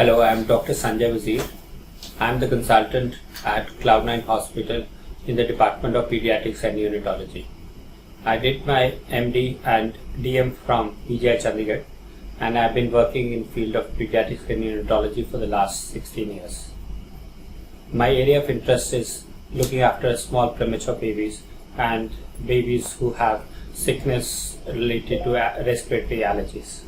Hello, I am Dr. Sanjay Wazir. I am the consultant at Cloudnine Hospital in the Department of Pediatrics and Neonatology. I did my MD and DM from PGI Chandigarh, and I have been working in field of Pediatrics and Neonatology for the last 16 years. My area of interest is looking after small premature babies and babies who have sickness related to respiratory allergies.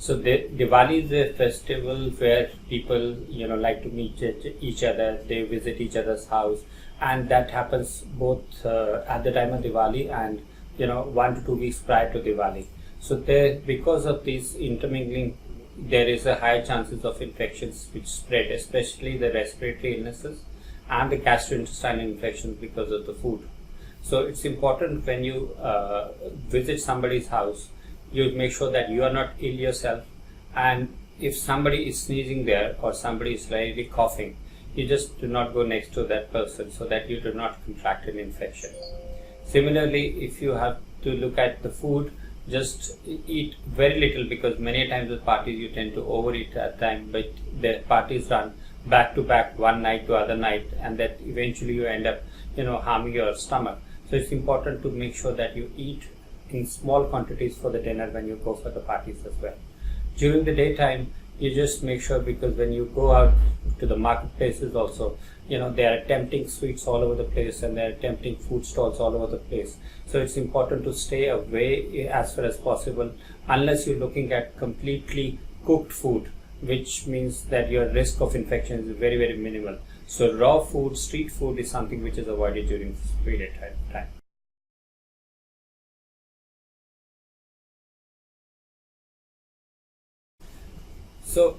So Diwali is a festival where people, like to meet each other. They visit each other's house, and that happens both at the time of Diwali and 1 to 2 weeks prior to Diwali. So because of this intermingling, there is a higher chances of infections which spread, especially the respiratory illnesses and the gastrointestinal infections because of the food. So it's important when you visit somebody's house, you make sure that you are not ill yourself, and if somebody is sneezing there or somebody is slightly coughing, you just do not go next to that person so that you do not contract an infection. Similarly, if you have to look at the food, just eat very little, because many times with parties you tend to overeat at time, but the parties run back to back, one night to other night, and that eventually you end up harming your stomach. So it's important to make sure that you eat in small quantities for the dinner when you go for the parties as well. During the daytime, you just make sure, because when you go out to the marketplaces also, there are tempting sweets all over the place, and there are tempting food stalls all over the place. So it's important to stay away as far as possible, unless you're looking at completely cooked food, which means that your risk of infection is very, very minimal. So raw food, street food is something which is avoided during this period of time. So,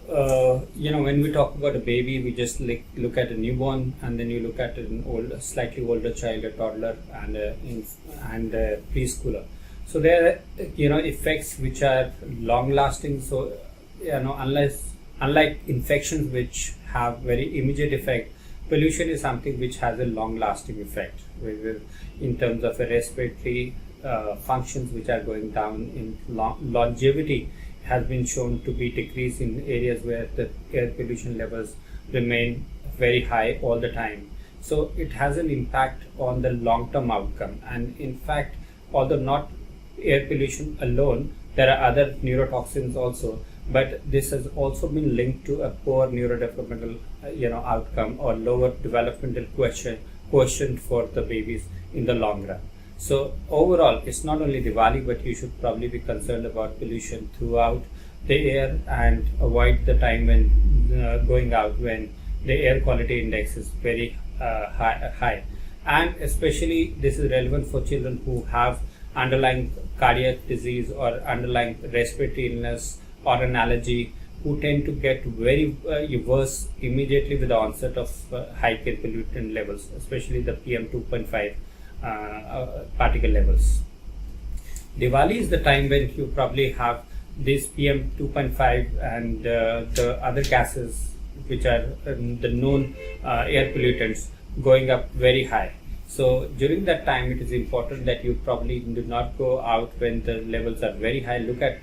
when we talk about a baby, we just look at a newborn, and then you look at an slightly older child, a toddler, and a preschooler. So there are, effects which are long-lasting. So, unlike infections which have very immediate effect, pollution is something which has a long-lasting effect, in terms of a respiratory functions which are going down in longevity. Has been shown to be decreased in areas where the air pollution levels remain very high all the time. So it has an impact on the long-term outcome. And in fact, although not air pollution alone, there are other neurotoxins also, but this has also been linked to a poor neurodevelopmental outcome, or lower developmental quotient for the babies in the long run. So overall, it's not only Diwali, but you should probably be concerned about pollution throughout the air, and avoid the time when going out when the air quality index is very high. And especially this is relevant for children who have underlying cardiac disease or underlying respiratory illness or an allergy, who tend to get very worse immediately with the onset of high air pollutant levels, especially the PM 2.5 particle levels. Diwali is the time when you probably have this PM 2.5 and the other gases which are the known air pollutants going up very high. So during that time, it is important that you probably do not go out when the levels are very high. Look at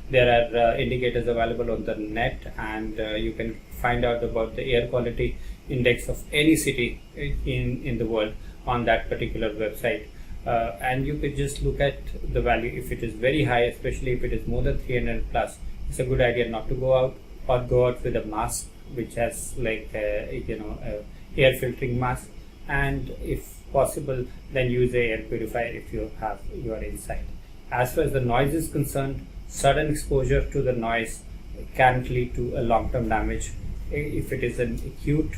there are indicators available on the net, and you can find out about the air quality index of any city in the world on that particular website, and you could just look at the value. If it is very high, especially if it is more than 300 plus, it's a good idea not to go out, or go out with a mask which has air filtering mask, and if possible then use a air purifier if you are inside. As far as the noise is concerned, sudden exposure to the noise can lead to a long-term damage. If it is an acute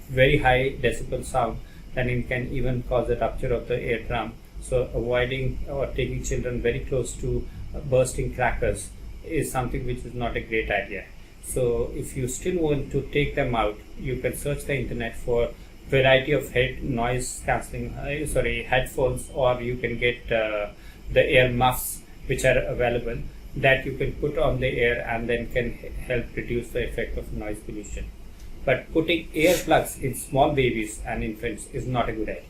very high decibel sound, then it can even cause a rupture of the eardrum. So avoiding or taking children very close to bursting crackers is something which is not a great idea. So if you still want to take them out, you can search the internet for variety of noise cancelling headphones, or you can get the air muffs which are available, that you can put on the air and then can help reduce the effect of noise pollution. but putting earplugs in small babies and infants is not a good idea.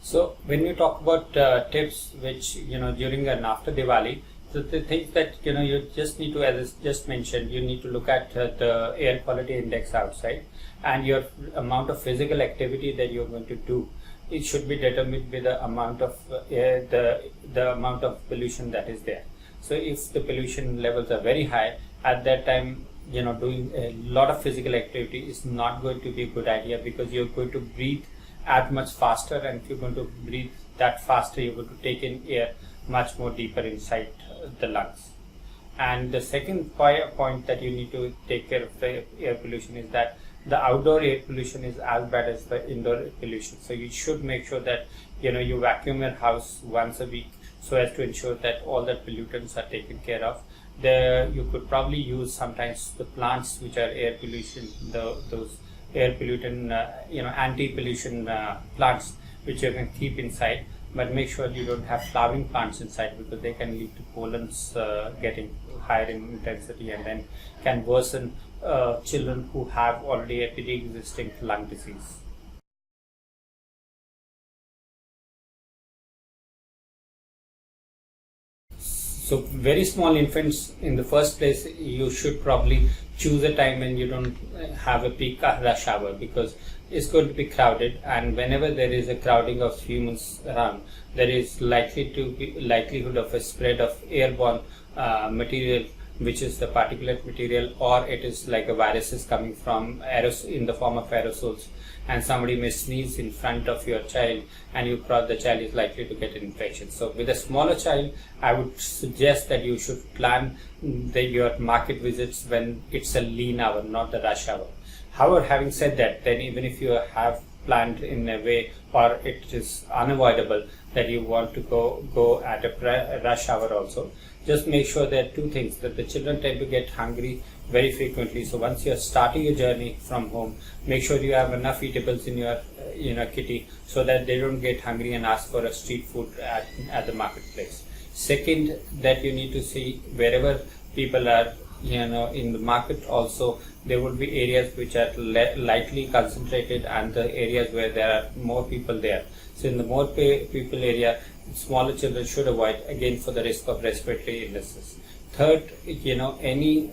So when you talk about tips which during and after Diwali, so the things that you just need to, as I just mentioned, you need to look at the air quality index outside and your amount of physical activity that you're going to do. It should be determined by the amount of air, the amount of pollution that is there. So if the pollution levels are very high, at that time doing a lot of physical activity is not going to be a good idea, because you're going to breathe as much faster, and if you're going to breathe that faster, you're going to take in air much more deeper inside the lungs. And the second point that you need to take care of the air pollution is that the outdoor air pollution is as bad as the indoor air pollution. So you should make sure that you vacuum your house once a week, so as to ensure that all the pollutants are taken care of. You could probably use sometimes the plants which are air pollution, those air pollutant, anti-pollution plants which you can keep inside, but make sure you don't have flowering plants inside, because they can lead to pollens getting higher in intensity and then can worsen children who have already a pre-existing lung disease. So very small infants, in the first place, you should probably choose a time when you don't have a peak rush hour, because it's going to be crowded, and whenever there is a crowding of humans around, there is likely to be likelihood of a spread of airborne material, which is the particulate material, or it is like a viruses coming from in the form of aerosols, and somebody may sneeze in front of your child and the child is likely to get an infection. So with a smaller child, I would suggest that you should plan your market visits when it's a lean hour, not the rush hour. However, having said that, then even if you have planned in a way, or it is unavoidable that you want to go at a rush hour also, just make sure there are two things: that the children tend to get hungry very frequently. So once you're starting your journey from home, make sure you have enough eatables in your kitty, so that they don't get hungry and ask for a street food at the marketplace. Second, that you need to see wherever people are in the market also, there would be areas which are lightly concentrated and the areas where there are more people there. So in the more people area, smaller children should avoid, again for the risk of respiratory illnesses. Third, any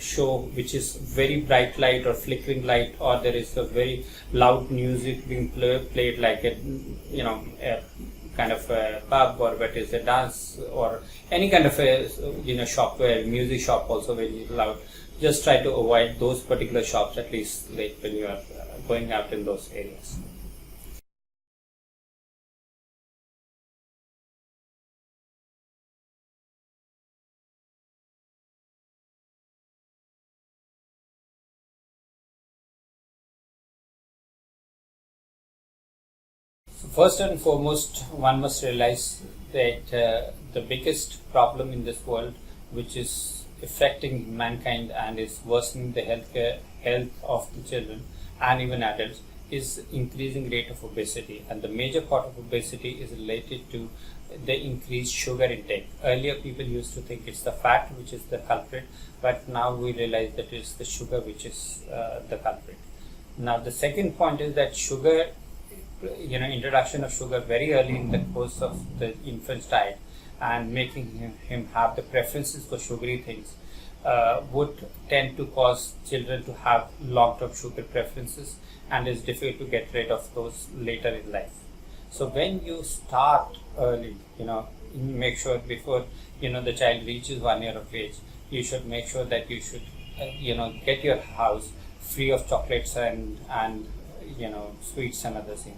show which is very bright light or flickering light, or there is a very loud music being played, like a kind of a pub, or what is a dance, or any kind of a shop where music shop also very loud. Just try to avoid those particular shops, at least like when you are going out in those areas. So first and foremost, one must realize that the biggest problem in this world, which is affecting mankind and is worsening the health of the children and even adults, is increasing rate of obesity. And the major part of obesity is related to the increased sugar intake. Earlier people used to think it's the fat which is the culprit, but now we realize that it's the sugar which is the culprit. Now the second point is that sugar, introduction of sugar very early in the course of the infant's diet, and making him have the preferences for sugary things would tend to cause children to have long-term sugar preferences, and it's difficult to get rid of those later in life. So when you start early, make sure before the child reaches 1 year of age, you should make sure that you should get your house free of chocolates and sweets and other things.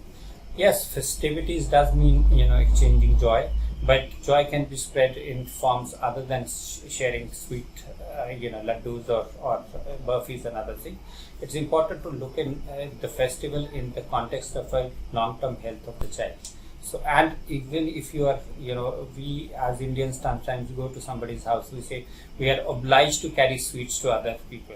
Yes, festivities does mean exchanging joy, but joy can be spread in forms other than sharing sweet laddus or burfis and other things. It's important to look in the festival in the context of a long-term health of the child. So, and even if you are, we as Indians sometimes go to somebody's house, we say we are obliged to carry sweets to other people.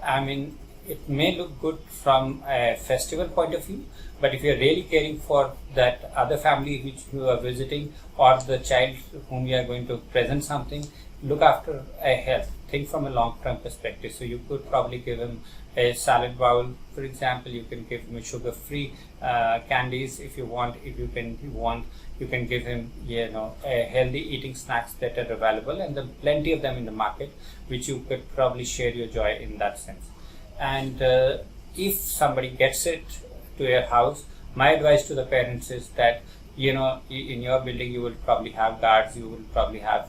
I mean, it may look good from a festival point of view, but if you're really caring for that other family which you are visiting or the child whom you are going to present something, look after a health. Think from a long-term perspective. So you could probably give him a salad bowl, for example. You can give him a sugar-free candies if you want. If you can give him a healthy eating snacks that are available, and there are plenty of them in the market, which you could probably share your joy in that sense. And if somebody gets it to your house, my advice to the parents is that in your building you will probably have guards, you will probably have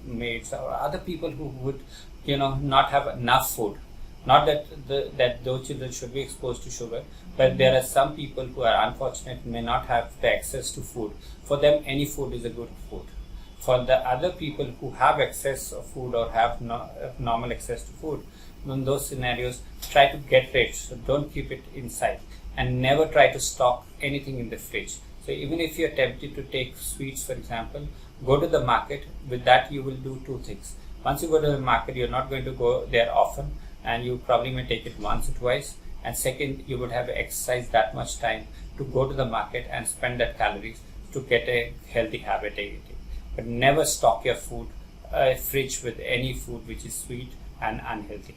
maids or other people who would not have enough food. Not that those children should be exposed to sugar, but there are some people who are unfortunate, may not have the access to food. For them, any food is a good food. For the other people who have access of food or have normal access to food, in those scenarios, try to get rich. So don't keep it inside, and never try to stock anything in the fridge. So even if you're tempted to take sweets, for example, go to the market. With that, you will do two things. Once you go to the market, you're not going to go there often, and you probably may take it once or twice. And second, you would have to exercise that much time to go to the market and spend that calories to get a healthy habit eating. But never stock your fridge with any food which is sweet and unhealthy.